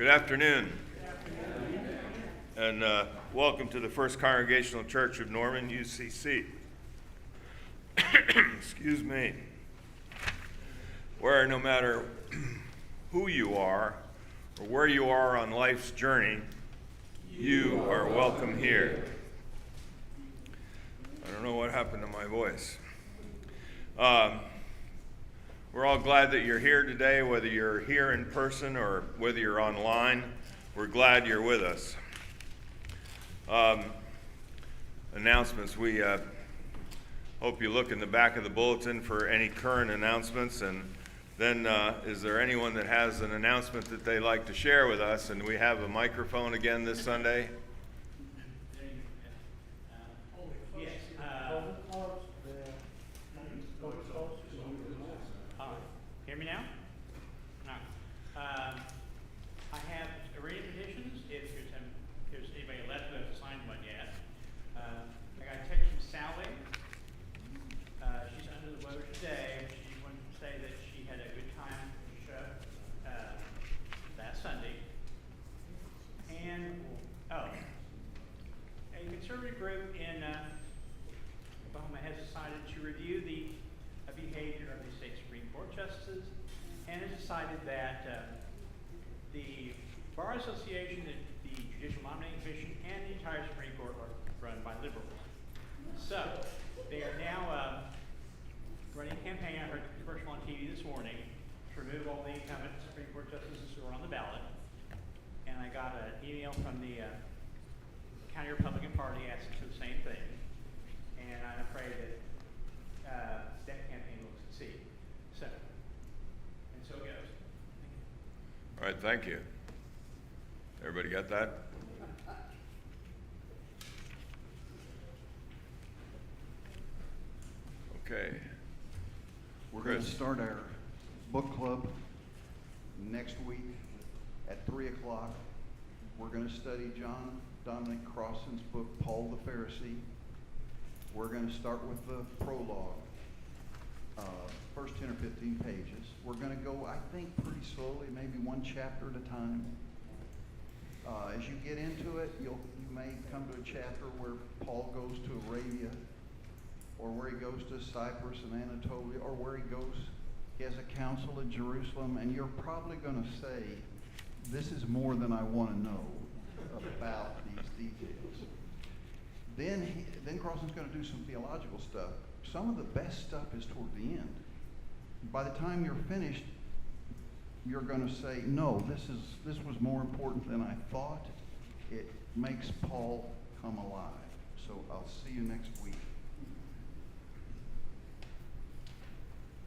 Good afternoon. And welcome to the First Congregational Church of Norman, UCC. Excuse me. Where no matter who you are or where you are on life's journey, you are welcome here. I don't know what happened to my voice. We're all glad that you're here today, whether you're here in person or whether you're online. We're glad you're with us. Announcements. We hope you look in the back of the bulletin for any current announcements. And then is there anyone that has an announcement that they'd like to share with us? And we have a microphone again this Sunday. Hear me now? No. I have array of petitions. If there's anybody left who hasn't signed one yet. I got a text from Sally. She's under the weather today. She wanted to say that she had a good time at the show last Sunday. And, a conservative group in Oklahoma has decided to review the behavior of the state Supreme Court justices, and has decided that the Bar Association, the Judicial Nominating Commission, and the entire Supreme Court are run by liberals. So they are now running a campaign. I heard the commercial on TV this morning to remove all the incumbent Supreme Court justices who are on the ballot. And I got an email from the County Republican Party asking for the same thing. And I'm afraid that that campaign will succeed. So, and so it goes. All right, thank you. Everybody got that? Okay. We're going to start our book club next week at 3 o'clock. We're going to study John Dominic Crossan's book, Paul the Pharisee. We're going to start with the prologue, first 10 or 15 pages. We're going to go, I think, pretty slowly, maybe one chapter at a time. As you get into it, you may come to a chapter where Paul goes to Arabia, or where he goes to Cyprus and Anatolia, or where he has a council at Jerusalem, and you're probably going to say, this is more than I want to know about these details. Then Crossan's going to do some theological stuff. Some of the best stuff is toward the end. By the time you're finished, you're going to say, no, this was more important than I thought. It makes Paul come alive. So I'll see you next week.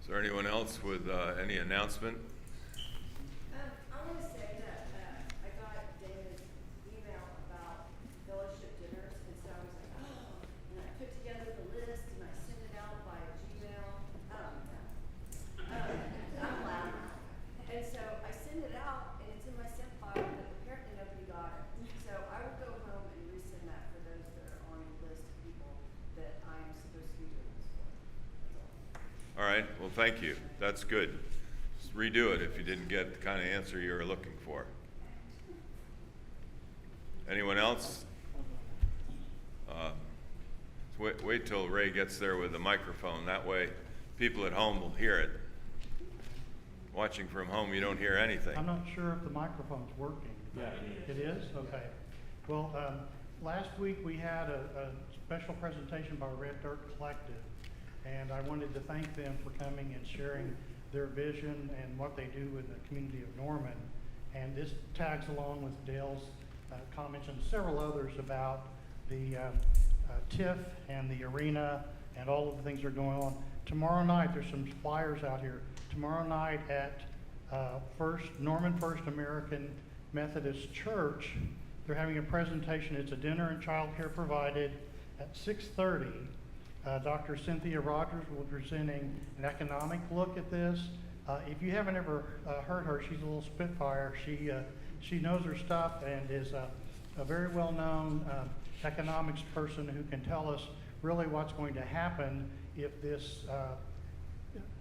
Is there anyone else with any announcement? I want to say that I got David's email about fellowship dinners, and so I was like, oh, and I put together the list and I sent it out by Gmail. I'm loud. And so I sent it out, and it's in my sent file, but apparently nobody got it. So I will go home and resend that for those that are on the list of people that I am supposed to be doing this for. That's all. All right, well, thank you. That's good. Just redo it if you didn't get the kind of answer you were looking for. Anyone else? Wait till Ray gets there with the microphone. That way people at home will hear it. Watching from home, you don't hear anything. I'm not sure if the microphone's working. Yeah. It is? Okay. Well, last week we had a special presentation by Red Dirt Collective, and I wanted to thank them for coming and sharing their vision and what they do in the community of Norman. And this tags along with Dale's comments and several others about the TIFF and the arena and all of the things that are going on. Tomorrow night, there's some flyers out here. Tomorrow night at Norman First American Methodist Church, they're having a presentation. It's a dinner and childcare provided at 6:30. Dr. Cynthia Rogers will be presenting an economic look at this. If you haven't ever heard her, she's a little spitfire. She knows her stuff and is a very well-known economics person who can tell us really what's going to happen if this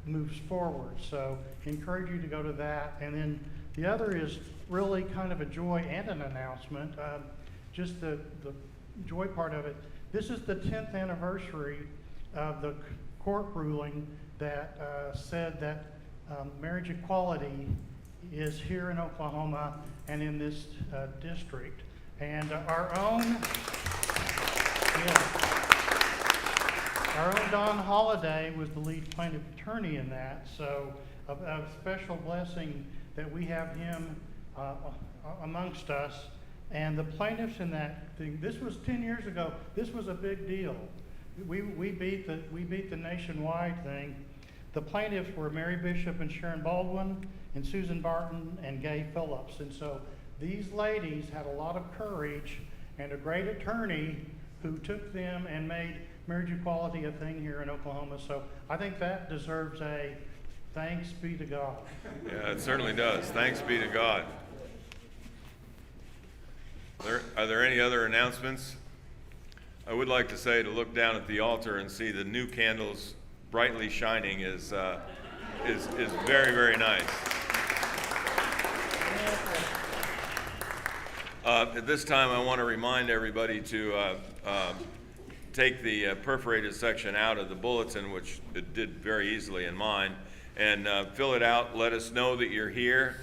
moves forward. So encourage you to go to that. And then The other is really kind of a joy and an announcement. Just the joy part of it. This is the 10th anniversary of the court ruling that said that marriage equality is here in Oklahoma and in this district. And our own Don Holliday was the lead plaintiff attorney in that, so a special blessing that we have him amongst us. And the plaintiffs in that thing, this was 10 years ago, this was a big deal. We beat the nationwide thing. The plaintiffs were Mary Bishop and Sharon Baldwin and Susan Barton and Gay Phillips. And so these ladies had a lot of courage and a great attorney who took them and made marriage equality a thing here in Oklahoma. So I think that deserves a thanks be to God. Yeah, it certainly does. Thanks be to God. Are there any other announcements? I would like to say to look down at the altar and see the new candles brightly shining is very, very nice. At this time, I want to remind everybody to take the perforated section out of the bulletin, which it did very easily in mine, and fill it out. Let us know that you're here.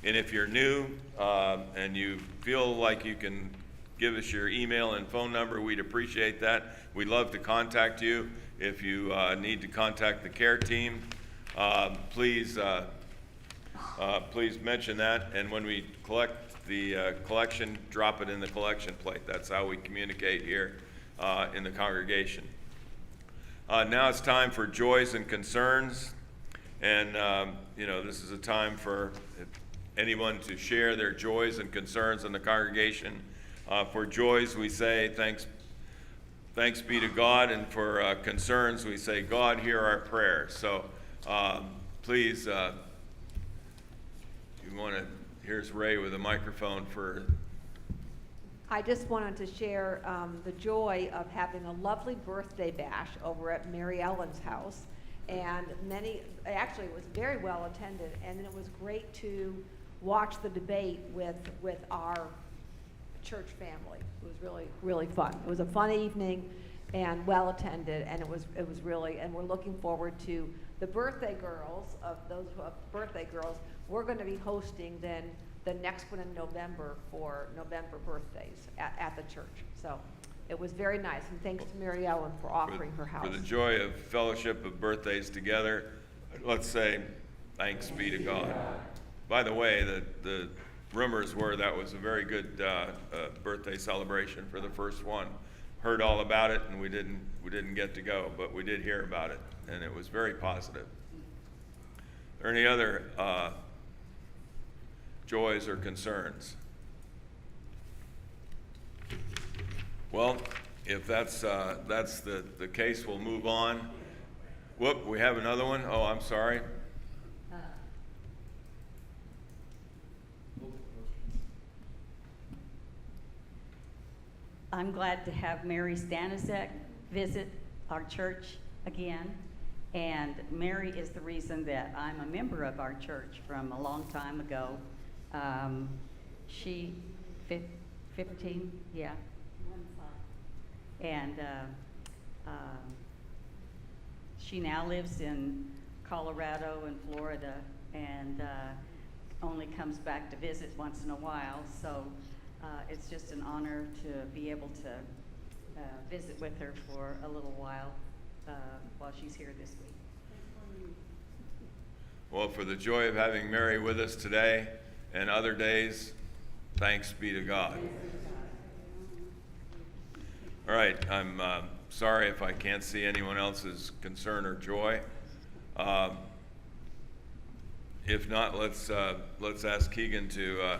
And if you're new and you feel like you can give us your email and phone number, we'd appreciate that. We'd love to contact you. If you need to contact the care team, please mention that. And when we collect the collection, drop it in the collection plate. That's how we communicate here in the congregation. Now it's time for joys and concerns. And, this is a time for anyone to share their joys and concerns in the congregation. For joys, we say thanks be to God, and for concerns, we say, God, hear our prayers. So please, here's Ray with a microphone for. I just wanted to share the joy of having a lovely birthday bash over at Mary Ellen's house. And actually it was very well attended, and it was great to watch the debate with our church family. It was really, really fun. It was a fun evening and well attended, and it was really, and we're looking forward to the birthday girls, of those who have birthday girls. We're going to be hosting then the next one in November for November birthdays at the church. So it was very nice, and thanks to Mary Ellen for offering her house. For the joy of fellowship of birthdays together, let's say thanks be to God. By the way, the rumors were that was a very good birthday celebration for the first one. Heard all about it, and we didn't get to go, but we did hear about it, and it was very positive. Are there any other joys or concerns? Well, if that's the case, we'll move on. Whoop, we have another one. Oh, I'm sorry. I'm glad to have Mary Stanizek visit our church again. And Mary is the reason that I'm a member of our church from a long time ago. She, 15, yeah. And she now lives in Colorado and Florida, and only comes back to visit once in a while. So it's just an honor to be able to visit with her for a little while she's here this week. Well, for the joy of having Mary with us today and other days, thanks be to God. All right, I'm sorry if I can't see anyone else's concern or joy. If not, let's ask Keegan to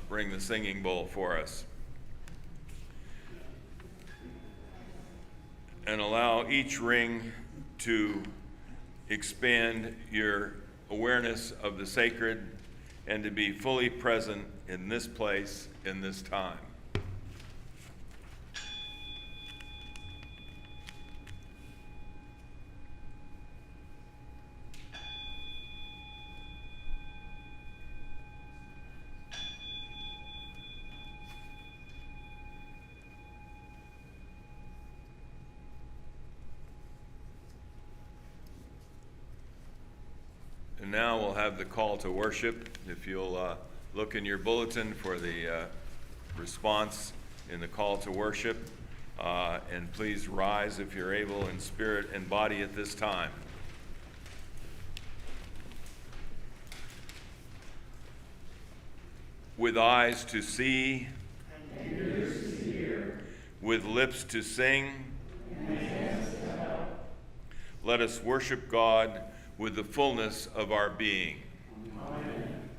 bring the singing bowl for us. And allow each ring to expand your awareness of the sacred and to be fully present in this place, in this time. now we'll have the call to worship. If you'll look in your bulletin for the response in the call to worship, and please rise if you're able in spirit and body at this time. With eyes to see, and ears to hear, with lips to sing, and hands to help, let us worship God with the fullness of our being. Amen.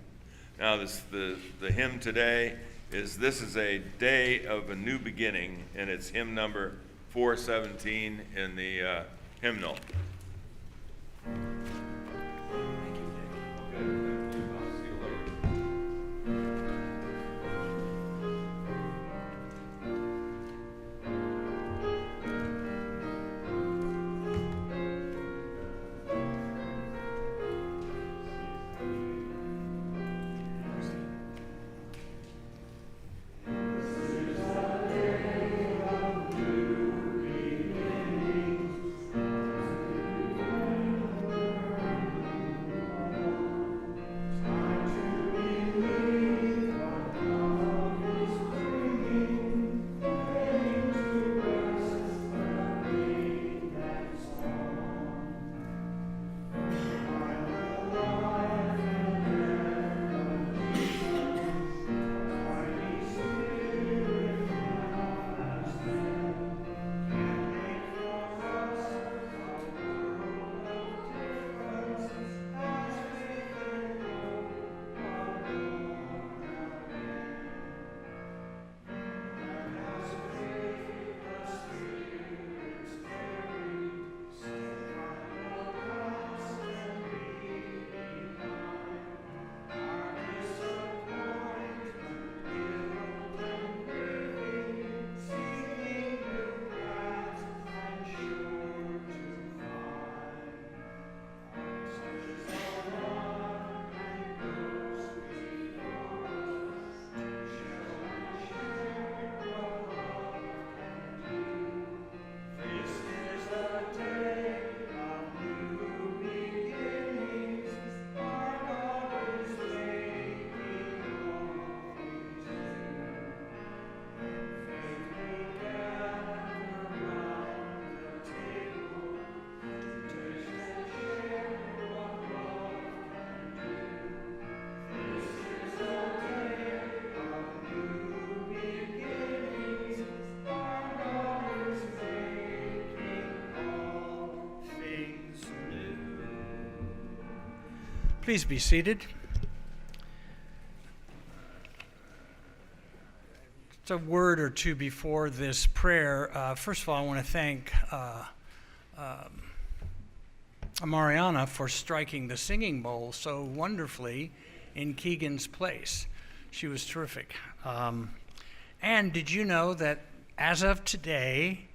Now the hymn today is "This is a Day of a New Beginning," and it's hymn number 417 in the hymnal. Please be seated. Just a word or two before this prayer. First of all, I want to thank Mariana for striking the singing bowl so wonderfully in Keegan's place. She was terrific. And did you know that as of today,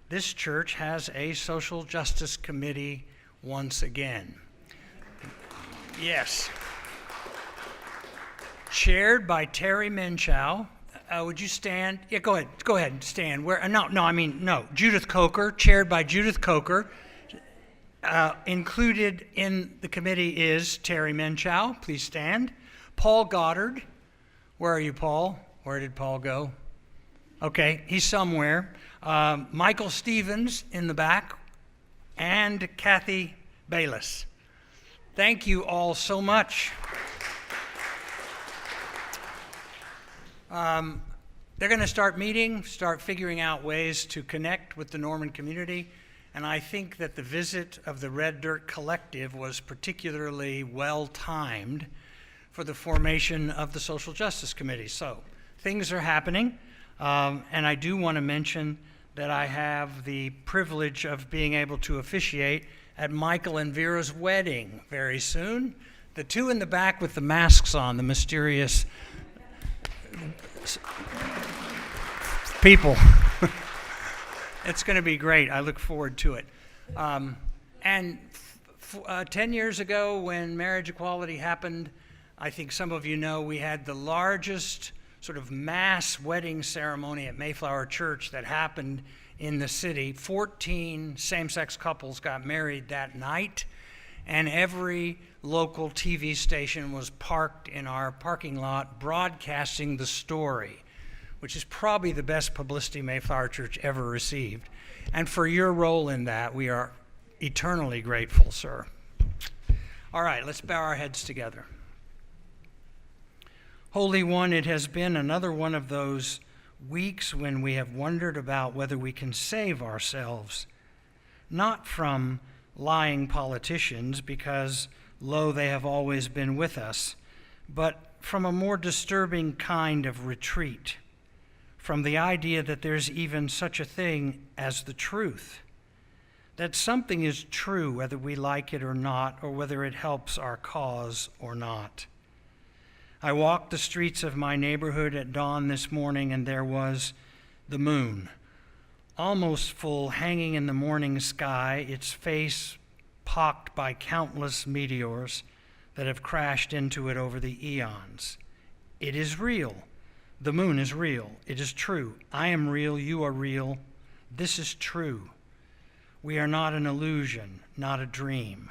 this church has a social justice committee once again? Yes. Chaired by Terry Menchow. Would you stand? Yeah, go ahead. Go ahead and stand. Where? No. Judith Coker, chaired by Judith Coker. Included in the committee is Terry Menchow. Please stand. Paul Goddard. Where are you, Paul? Where did Paul go? Okay, he's somewhere. Michael Stevens in the back. And Kathy Bayless. Thank you all so much. They're going to start meeting, start figuring out ways to connect with the Norman community, and I think that the visit of the Red Dirt Collective was particularly well-timed for the formation of the Social Justice Committee. So things are happening, and I do want to mention that I have the privilege of being able to officiate at Michael and Vera's wedding very soon. The two in the back with the masks on, the mysterious people. It's going to be great. I look forward to it. 10 years ago when marriage equality happened, I think some of you know we had the largest sort of mass wedding ceremony at Mayflower Church that happened in the city. 14 same-sex couples got married that night, and every local TV station was parked in our parking lot broadcasting the story, which is probably the best publicity Mayflower Church ever received. And for your role in that, we are eternally grateful, sir. All right, let's bow our heads together. Holy One, it has been another one of those weeks when we have wondered about whether we can save ourselves, not from lying politicians, because, lo, they have always been with us, but from a more disturbing kind of retreat, from the idea that there's even such a thing as the truth, that something is true whether we like it or not, or whether it helps our cause or not. I walked the streets of my neighborhood at dawn this morning, and there was the moon, almost full, hanging in the morning sky, its face pocked by countless meteors that have crashed into it over the eons. It is real. The moon is real. It is true. I am real. You are real. This is true. We are not an illusion, not a dream.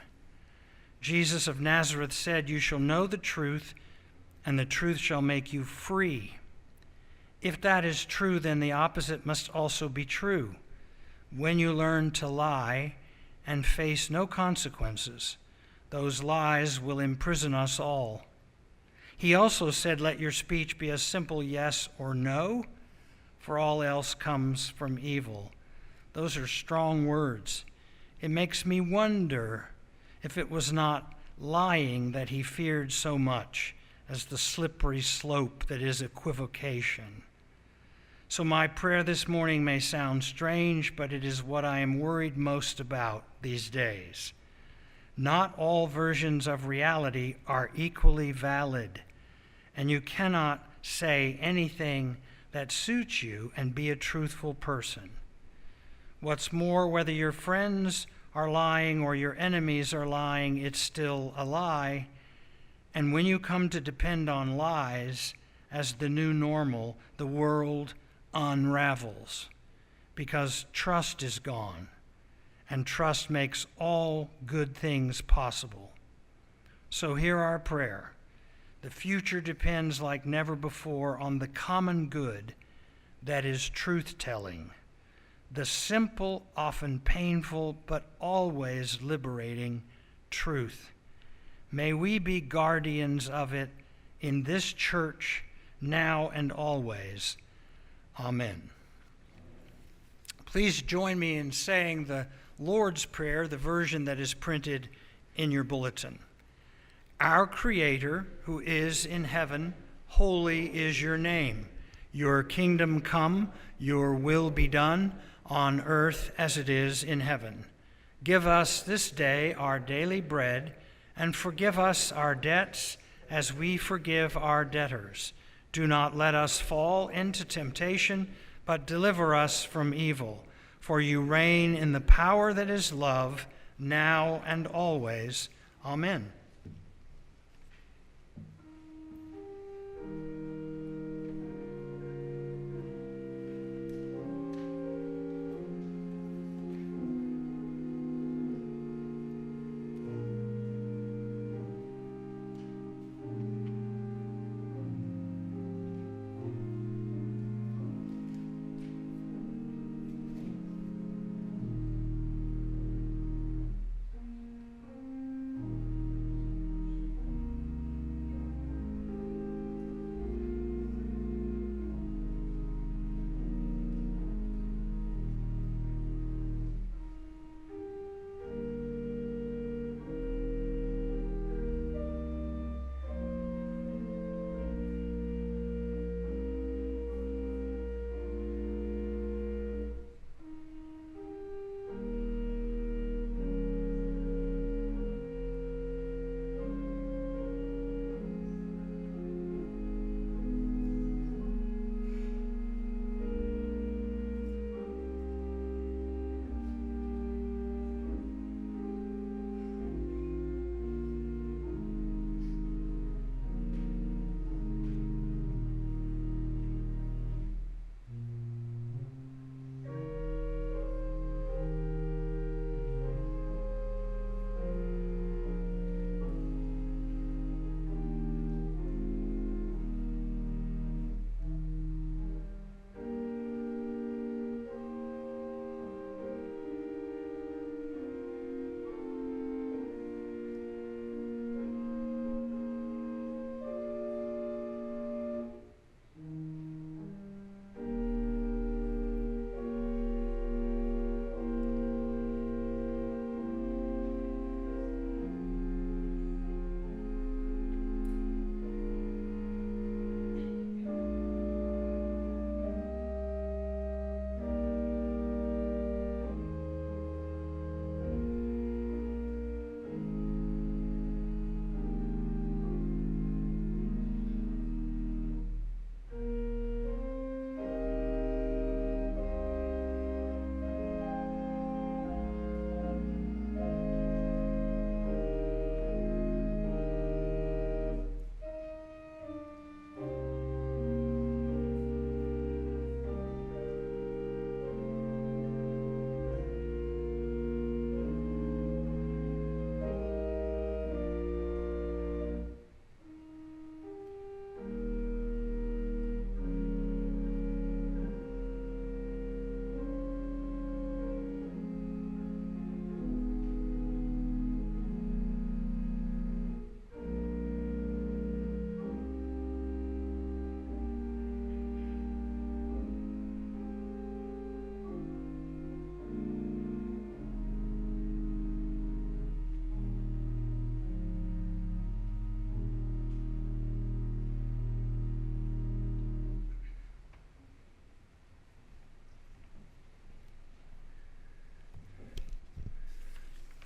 Jesus of Nazareth said, "You shall know the truth, and the truth shall make you free." If that is true, then the opposite must also be true. When you learn to lie and face no consequences, those lies will imprison us all. He also said, "Let your speech be a simple yes or no, for all else comes from evil." Those are strong words. It makes me wonder if it was not lying that he feared so much as the slippery slope that is equivocation. So my prayer this morning may sound strange, but it is what I am worried most about these days. Not all versions of reality are equally valid, and you cannot say anything that suits you and be a truthful person. What's more, whether your friends are lying or your enemies are lying, it's still a lie. And when you come to depend on lies as the new normal, the world unravels, because trust is gone, and trust makes all good things possible. So hear our prayer. The future depends like never before on the common good that is truth-telling, the simple, often painful, but always liberating truth. May we be guardians of it in this church now and always. Amen. Please join me in saying the Lord's Prayer, the version that is printed in your bulletin. Our Creator, who is in heaven, holy is your name. Your kingdom come, your will be done, on earth as it is in heaven. Give us this day our daily bread, and forgive us our debts as we forgive our debtors. Do not let us fall into temptation, but deliver us from evil. For you reign in the power that is love, now and always. Amen.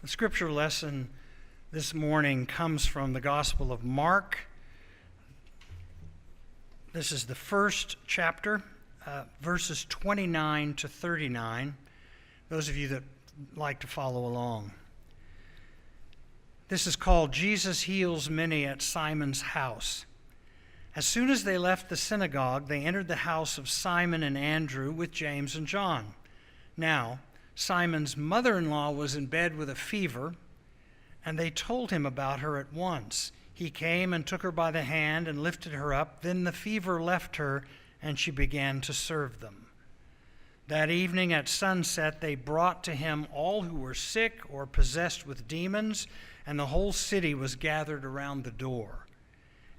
The scripture lesson this morning comes from the Gospel of Mark. This is the first chapter, verses 29 to 39. Those of you that like to follow along. This is called Jesus Heals Many at Simon's House. As soon as they left the synagogue, they entered the house of Simon and Andrew with James and John. Now, Simon's mother-in-law was in bed with a fever, and they told him about her at once. He came and took her by the hand and lifted her up. Then the fever left her, and she began to serve them. That evening at sunset, they brought to him all who were sick or possessed with demons, and the whole city was gathered around the door.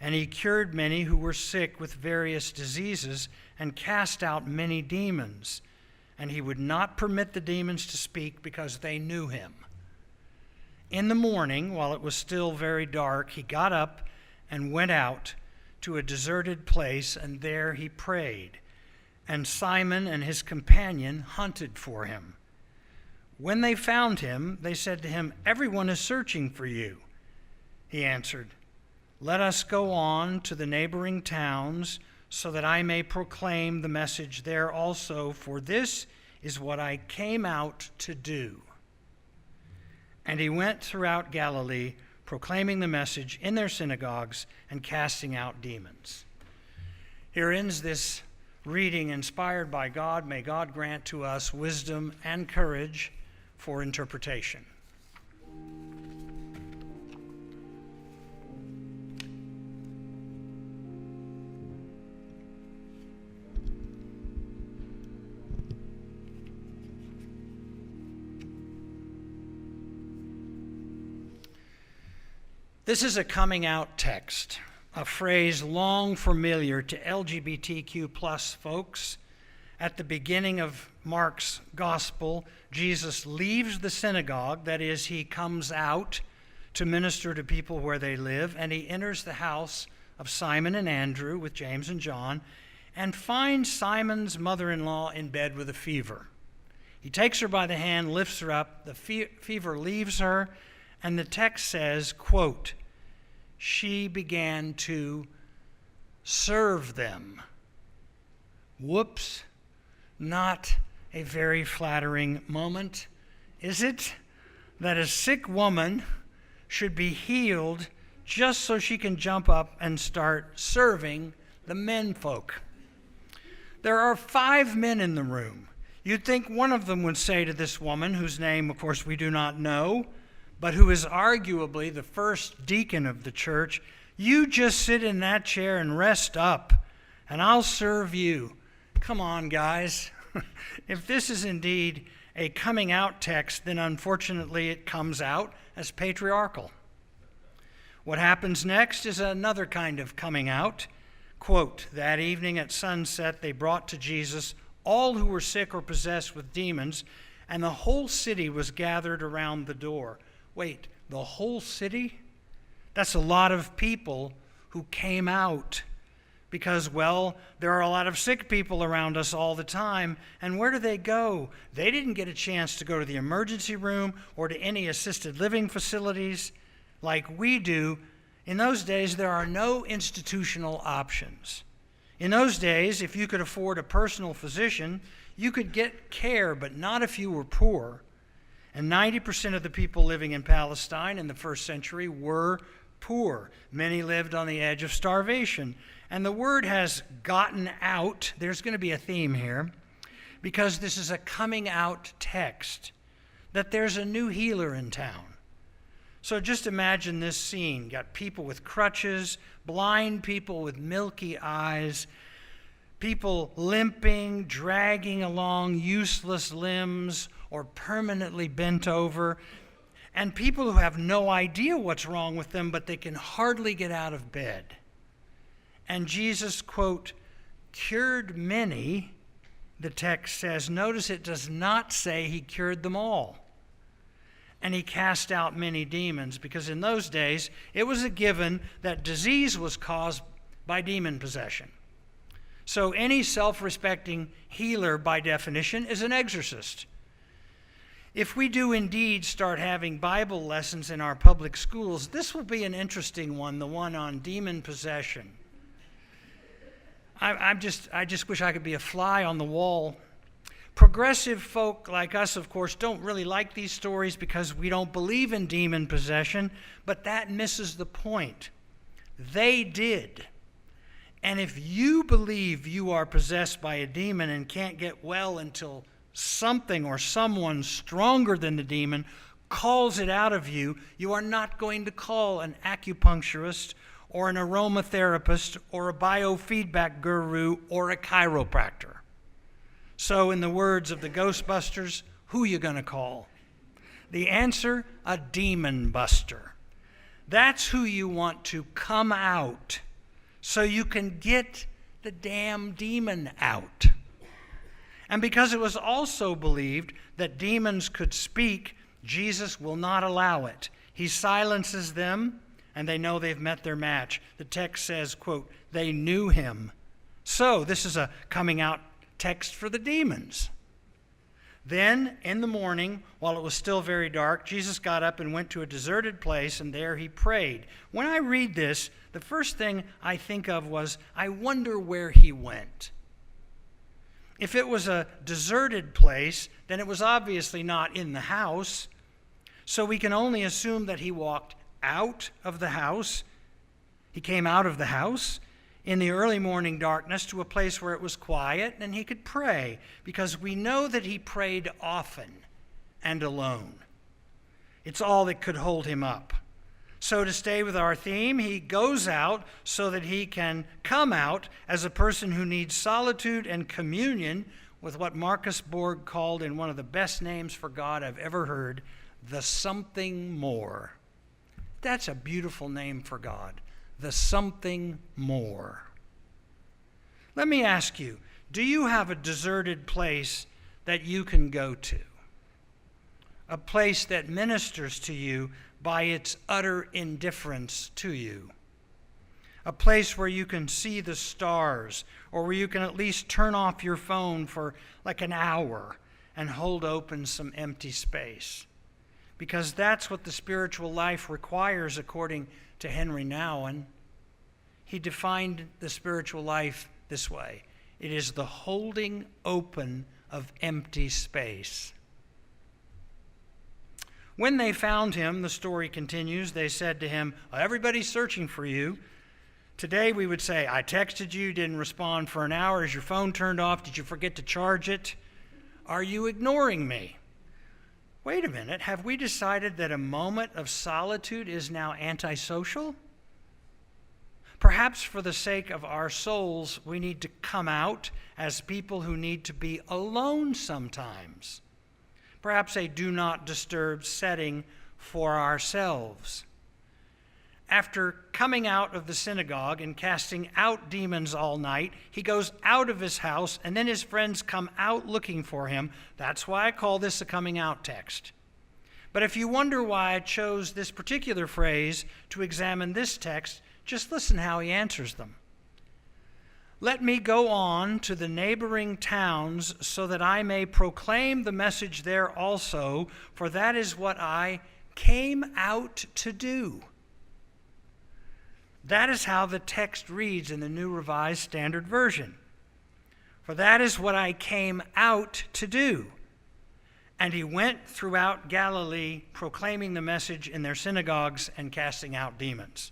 And he cured many who were sick with various diseases and cast out many demons. And he would not permit the demons to speak because they knew him. In the morning, while it was still very dark, he got up and went out to a deserted place, and there he prayed. And Simon and his companion hunted for him. When they found him, they said to him, "Everyone is searching for you." He answered, "Let us go on to the neighboring towns, so that I may proclaim the message there also, for this is what I came out to do." And he went throughout Galilee, proclaiming the message in their synagogues and casting out demons. Here ends this reading inspired by God. May God grant to us wisdom and courage for interpretation. This is a coming out text, a phrase long familiar to LGBTQ plus folks. At the beginning of Mark's gospel, Jesus leaves the synagogue, that is, he comes out to minister to people where they live, and he enters the house of Simon and Andrew with James and John, and finds Simon's mother-in-law in bed with a fever. He takes her by the hand, lifts her up, the fever leaves her, and the text says, quote, "She began to serve them." Whoops, not a very flattering moment, is it? That a sick woman should be healed just so she can jump up and start serving the men folk. There are 5 men in the room. You'd think one of them would say to this woman, whose name, of course, we do not know, but who is arguably the first deacon of the church, "You just sit in that chair and rest up, and I'll serve you." Come on, guys. If this is indeed a coming out text, then unfortunately it comes out as patriarchal. What happens next is another kind of coming out. Quote, "That evening at sunset they brought to Jesus all who were sick or possessed with demons, and the whole city was gathered around the door." Wait, the whole city? That's a lot of people who came out because, well, there are a lot of sick people around us all the time. And where do they go? They didn't get a chance to go to the emergency room or to any assisted living facilities like we do. In those days, there are no institutional options. In those days, if you could afford a personal physician, you could get care, but not if you were poor. And 90% of the people living in Palestine in the first century were poor. Many lived on the edge of starvation. And the word has gotten out. There's going to be a theme here, because this is a coming out text, that there's a new healer in town. So just imagine this scene. Got people with crutches, blind people with milky eyes, people limping, dragging along useless limbs or permanently bent over, and people who have no idea what's wrong with them, but they can hardly get out of bed. And Jesus, quote, "cured many," the text says. Notice it does not say he cured them all. And he cast out many demons, because in those days it was a given that disease was caused by demon possession. So any self-respecting healer, by definition, is an exorcist. If we do indeed start having Bible lessons in our public schools, this will be an interesting one, the one on demon possession. I just wish I could be a fly on the wall. Progressive folk like us, of course, don't really like these stories because we don't believe in demon possession, but that misses the point. They did. And if you believe you are possessed by a demon and can't get well until something or someone stronger than the demon calls it out of you, you are not going to call an acupuncturist or an aromatherapist or a biofeedback guru or a chiropractor. So in the words of the Ghostbusters, who you going to call? The answer, a demon buster. That's who you want to come out so you can get the damn demon out. And because it was also believed that demons could speak, Jesus will not allow it. He silences them, and they know they've met their match. The text says, quote, they knew him. So this is a coming out text for the demons. Then, in the morning, while it was still very dark, Jesus got up and went to a deserted place, and there he prayed. When I read this, the first thing I think of was, I wonder where he went. If it was a deserted place, then it was obviously not in the house. So we can only assume that he walked out of the house. He came out of the house in the early morning darkness to a place where it was quiet and he could pray, because we know that he prayed often and alone. It's all that could hold him up. So to stay with our theme, he goes out so that he can come out as a person who needs solitude and communion with what Marcus Borg called, in one of the best names for God I've ever heard, the something more. That's a beautiful name for God, the something more. Let me ask you, do you have a deserted place that you can go to? A place that ministers to you by its utter indifference to you. A place where you can see the stars, or where you can at least turn off your phone for like an hour and hold open some empty space. Because that's what the spiritual life requires, according to Henry Nouwen. He defined the spiritual life this way: it is the holding open of empty space. When they found him, the story continues, they said to him, everybody's searching for you. Today we would say, I texted you, didn't respond for an hour. Is your phone turned off? Did you forget to charge it? Are you ignoring me? Wait a minute, have we decided that a moment of solitude is now antisocial? Perhaps for the sake of our souls, we need to come out as people who need to be alone sometimes. Perhaps a do not disturb setting for ourselves. After coming out of the synagogue and casting out demons all night, he goes out of his house, and then his friends come out looking for him. That's why I call this a coming out text. But if you wonder why I chose this particular phrase to examine this text, just listen how he answers them. Let me go on to the neighboring towns so that I may proclaim the message there also, for that is what I came out to do. That is how the text reads in the New Revised Standard Version. For that is what I came out to do. And he went throughout Galilee, proclaiming the message in their synagogues and casting out demons.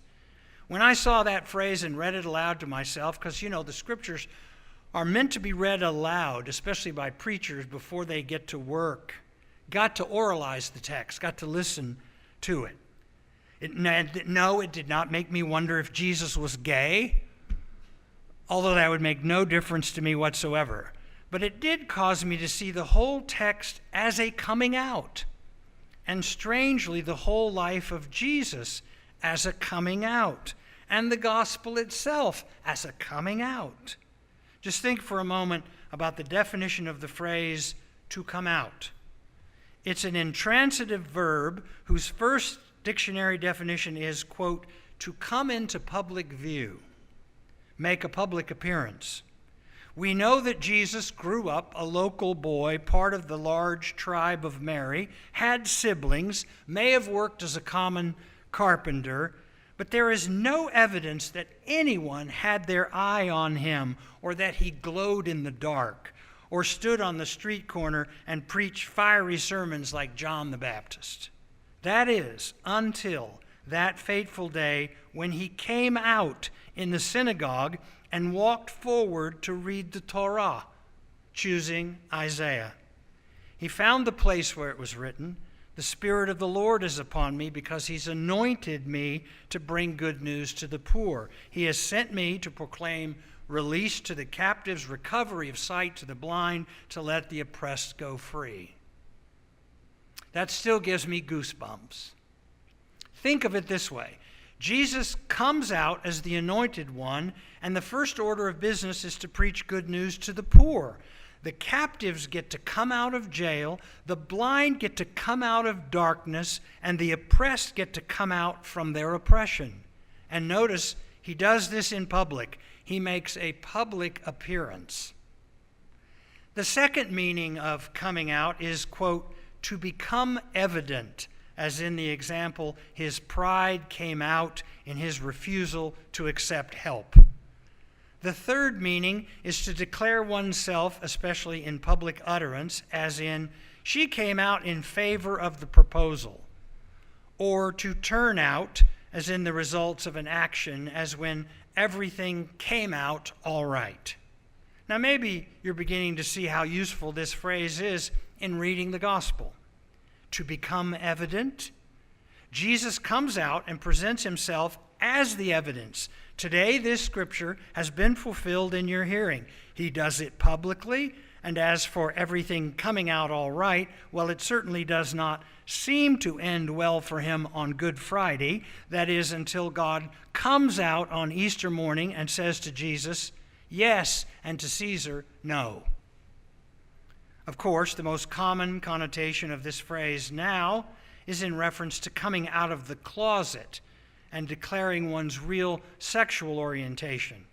When I saw that phrase and read it aloud to myself, because, the scriptures are meant to be read aloud, especially by preachers before they get to work, got to oralize the text, got to listen to it. It did not make me wonder if Jesus was gay, although that would make no difference to me whatsoever. But it did cause me to see the whole text as a coming out, and strangely, the whole life of Jesus as a coming out, and the gospel itself as a coming out. Just think for a moment about the definition of the phrase, to come out. It's an intransitive verb whose first dictionary definition is, quote, to come into public view, make a public appearance. We know that Jesus grew up a local boy, part of the large tribe of Mary, had siblings, may have worked as a common carpenter, but there is no evidence that anyone had their eye on him or that he glowed in the dark or stood on the street corner and preached fiery sermons like John the Baptist. That is, until that fateful day when he came out in the synagogue and walked forward to read the Torah, choosing Isaiah. He found the place where it was written, "The Spirit of the Lord is upon me because he's anointed me to bring good news to the poor. He has sent me to proclaim release to the captives, recovery of sight to the blind, to let the oppressed go free." That still gives me goosebumps. Think of it this way. Jesus comes out as the anointed one, and the first order of business is to preach good news to the poor. The captives get to come out of jail, the blind get to come out of darkness, and the oppressed get to come out from their oppression. And notice, he does this in public. He makes a public appearance. The second meaning of coming out is, quote, to become evident, as in the example, his pride came out in his refusal to accept help. The third meaning is to declare oneself, especially in public utterance, as in, she came out in favor of the proposal. Or to turn out, as in the results of an action, as when everything came out all right. Now maybe you're beginning to see how useful this phrase is in reading the gospel. To become evident, Jesus comes out and presents himself as the evidence. Today, this scripture has been fulfilled in your hearing. He does it publicly, and as for everything coming out all right, well, it certainly does not seem to end well for him on Good Friday. That is, until God comes out on Easter morning and says to Jesus, yes, and to Caesar, no. Of course, the most common connotation of this phrase now is in reference to coming out of the closet and declaring one's real sexual orientation.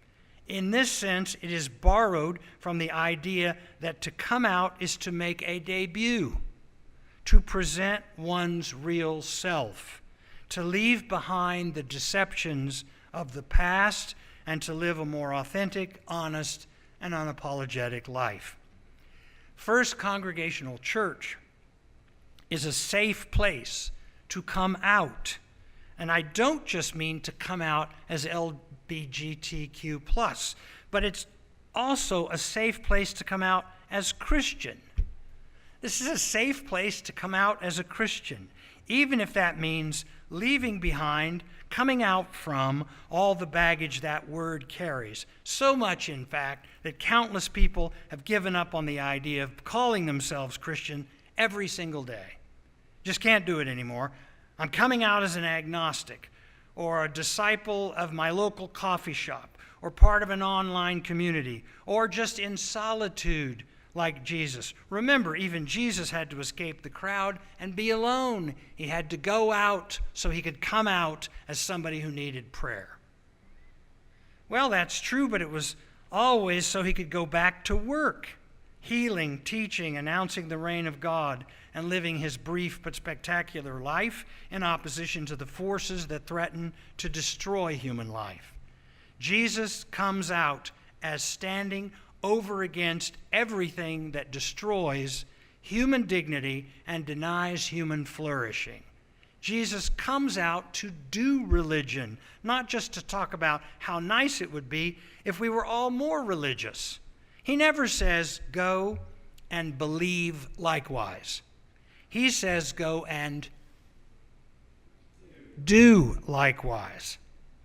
In this sense, it is borrowed from the idea that to come out is to make a debut, to present one's real self, to leave behind the deceptions of the past and to live a more authentic, honest, and unapologetic life. First Congregational Church is a safe place to come out. And I don't just mean to come out as LGBTQ+, but it's also a safe place to come out as Christian. This is a safe place to come out as a Christian, even if that means leaving behind, coming out from all the baggage that word carries. So much, in fact, that countless people have given up on the idea of calling themselves Christian every single day. Just can't do it anymore. I'm coming out as an agnostic, or a disciple of my local coffee shop, or part of an online community, or just in solitude like Jesus. Remember, even Jesus had to escape the crowd and be alone. He had to go out so he could come out as somebody who needed prayer. Well, that's true, but it was always so he could go back to work, healing, teaching, announcing the reign of God, and living his brief but spectacular life in opposition to the forces that threaten to destroy human life. Jesus comes out as standing over against everything that destroys human dignity and denies human flourishing. Jesus comes out to do religion, not just to talk about how nice it would be if we were all more religious. He never says, go and believe likewise. He says, go and do likewise.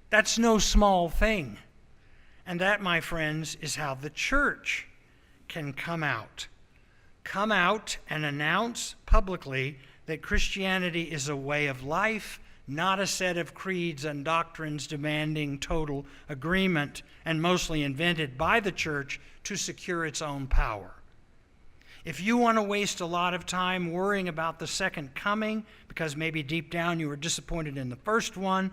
That's no small thing. And that, my friends, is how the church can come out. Come out and announce publicly that Christianity is a way of life, not a set of creeds and doctrines demanding total agreement and mostly invented by the church to secure its own power. If you want to waste a lot of time worrying about the second coming, because maybe deep down you were disappointed in the first one,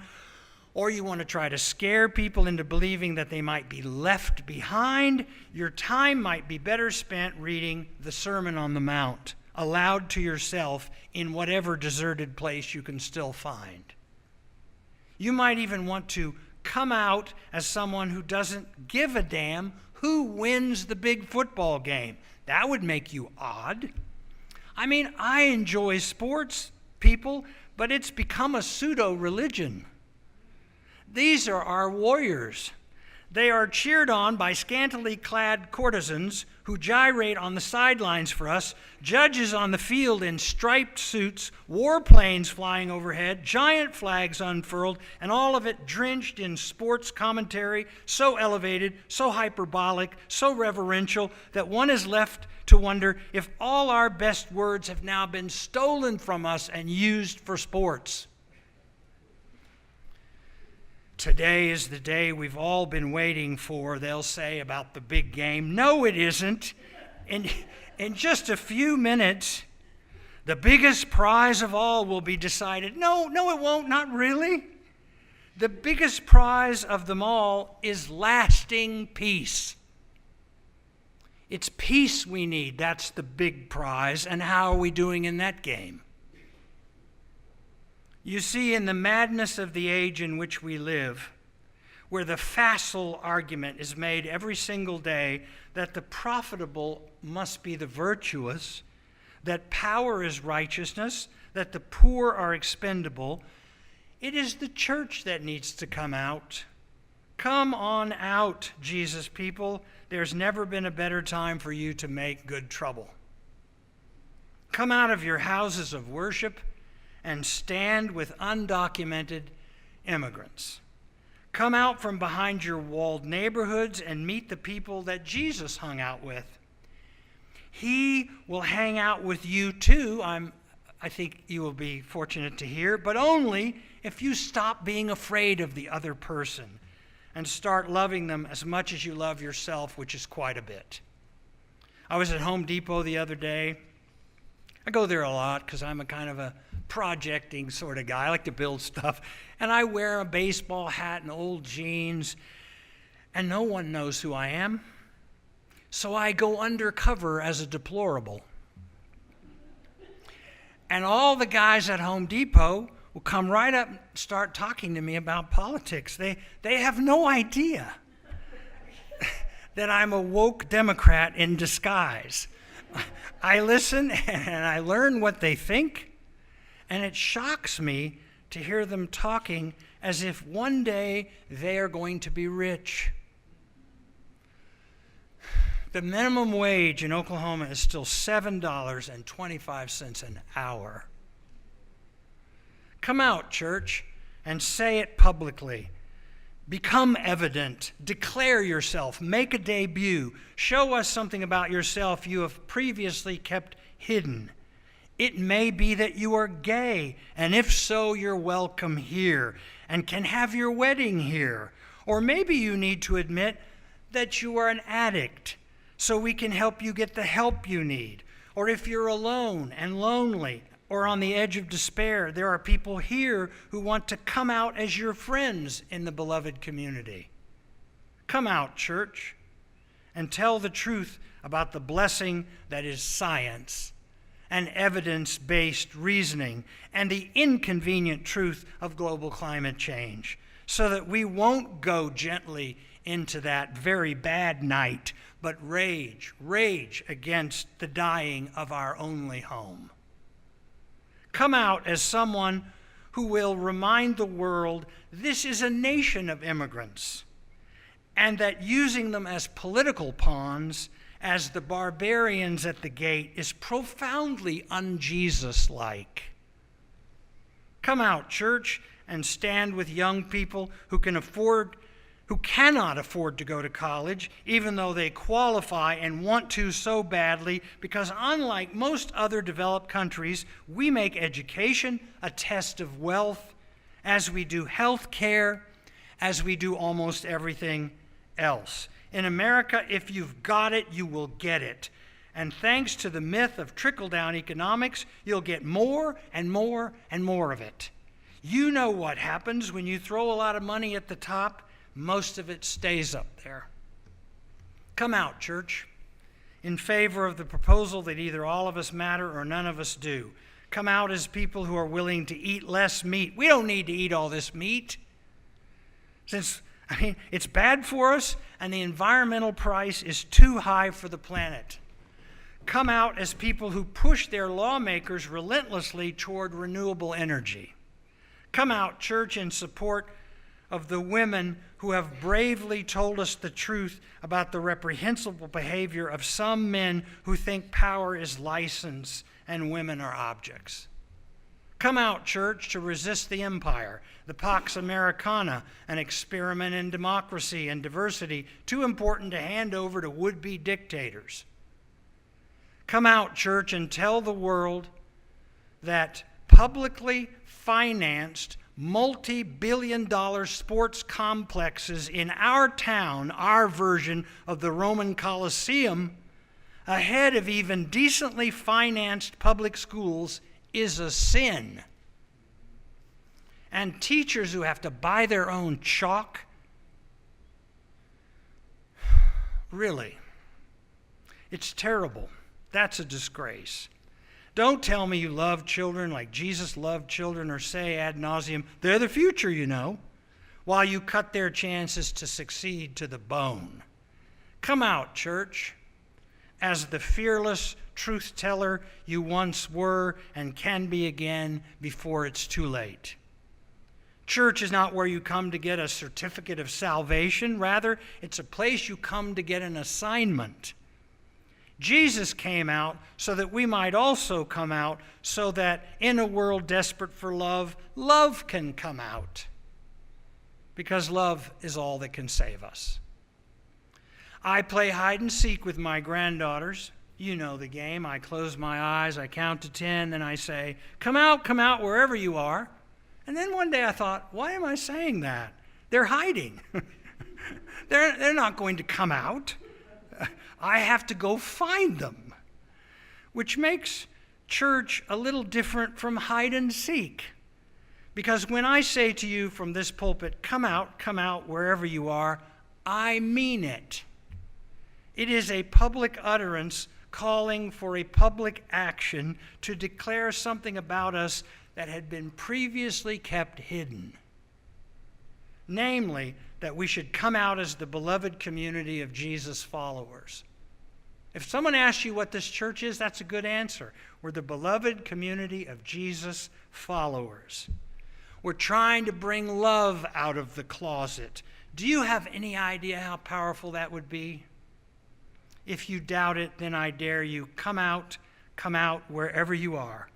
or you want to try to scare people into believing that they might be left behind, your time might be better spent reading the Sermon on the Mount aloud to yourself in whatever deserted place you can still find. You might even want to come out as someone who doesn't give a damn who wins the big football game. That would make you odd. I mean, I enjoy sports, people, but it's become a pseudo-religion. These are our warriors. They are cheered on by scantily clad courtesans who gyrate on the sidelines for us, judges on the field in striped suits, warplanes flying overhead, giant flags unfurled, and all of it drenched in sports commentary, so elevated, so hyperbolic, so reverential, that one is left to wonder if all our best words have now been stolen from us and used for sports. Today is the day we've all been waiting for, they'll say about the big game. No, it isn't. In just a few minutes, the biggest prize of all will be decided. No, it won't, not really. The biggest prize of them all is lasting peace. It's peace we need. That's the big prize. And how are we doing in that game? You see, in the madness of the age in which we live, where the facile argument is made every single day that the profitable must be the virtuous, that power is righteousness, that the poor are expendable, it is the church that needs to come out. Come on out, Jesus people. There's never been a better time for you to make good trouble. Come out of your houses of worship and stand with undocumented immigrants. Come out from behind your walled neighborhoods and meet the people that Jesus hung out with. He will hang out with you too, I think you will be fortunate to hear, but only if you stop being afraid of the other person and start loving them as much as you love yourself, which is quite a bit. I was at Home Depot the other day. I go there a lot because I'm a kind of a projecting sort of guy. I like to build stuff. And I wear a baseball hat and old jeans, and no one knows who I am. So I go undercover as a deplorable. And all the guys at Home Depot will come right up and start talking to me about politics. They have no idea that I'm a woke Democrat in disguise. I listen and I learn what they think, and it shocks me to hear them talking as if one day they are going to be rich. The minimum wage in Oklahoma is still $7.25 an hour. Come out, church, and say it publicly. Become evident. Declare yourself. Make a debut. Show us something about yourself you have previously kept hidden. It may be that you are gay, and if so, you're welcome here and can have your wedding here. Or maybe you need to admit that you are an addict, so we can help you get the help you need. Or if you're alone and lonely or on the edge of despair, there are people here who want to come out as your friends in the beloved community. Come out, church, and tell the truth about the blessing that is science and evidence-based reasoning and the inconvenient truth of global climate change, so that we won't go gently into that very bad night, but rage against the dying of our only home. Come out as someone who will remind the world this is a nation of immigrants, and that using them as political pawns, as the barbarians at the gate, is profoundly un-Jesus-like. Come out, church, and stand with young people who cannot afford to go to college, even though they qualify and want to so badly, because unlike most other developed countries, we make education a test of wealth, as we do health care, as we do almost everything else. In America, if you've got it, you will get it. And thanks to the myth of trickle-down economics, you'll get more and more and more of it. You know what happens when you throw a lot of money at the top. Most of it stays up there. Come out, church, in favor of the proposal that either all of us matter or none of us do. Come out as people who are willing to eat less meat. We don't need to eat all this meat. It's bad for us, and the environmental price is too high for the planet. Come out as people who push their lawmakers relentlessly toward renewable energy. Come out, church, in support of the women who have bravely told us the truth about the reprehensible behavior of some men who think power is license and women are objects. Come out, church, to resist the empire, the Pax Americana, an experiment in democracy and diversity too important to hand over to would-be dictators. Come out, church, and tell the world that publicly financed multi-billion-dollar sports complexes in our town, our version of the Roman Colosseum, ahead of even decently financed public schools is a sin. And teachers who have to buy their own chalk, really, it's terrible. That's a disgrace. Don't tell me you love children like Jesus loved children, or say ad nauseum, they're the future, you know, while you cut their chances to succeed to the bone. Come out, church, as the fearless truth teller you once were and can be again before it's too late. Church is not where you come to get a certificate of salvation. Rather, it's a place you come to get an assignment. Jesus came out so that we might also come out, so that in a world desperate for love, love can come out. Because love is all that can save us. I play hide and seek with my granddaughters. You know the game. I close my eyes, I count to 10, and I say, come out, wherever you are. And then one day I thought, why am I saying that? They're hiding. They're not going to come out. I have to go find them, which makes church a little different from hide and seek. Because when I say to you from this pulpit, come out wherever you are, I mean it. It is a public utterance calling for a public action to declare something about us that had been previously kept hidden. Namely, that we should come out as the beloved community of Jesus followers. If someone asks you what this church is, that's a good answer. We're the beloved community of Jesus followers. We're trying to bring love out of the closet. Do you have any idea how powerful that would be? If you doubt it, then I dare you, come out wherever you are,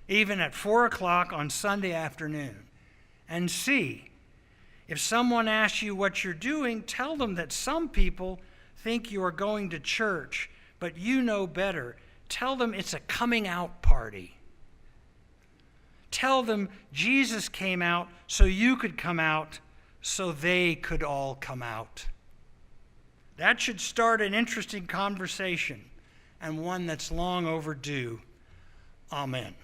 even at 4 o'clock on Sunday afternoon, and see. If someone asks you what you're doing, tell them that some people think you are going to church, but you know better. Tell them it's a coming out party. Tell them Jesus came out so you could come out, so they could all come out. That should start an interesting conversation, and one that's long overdue. Amen.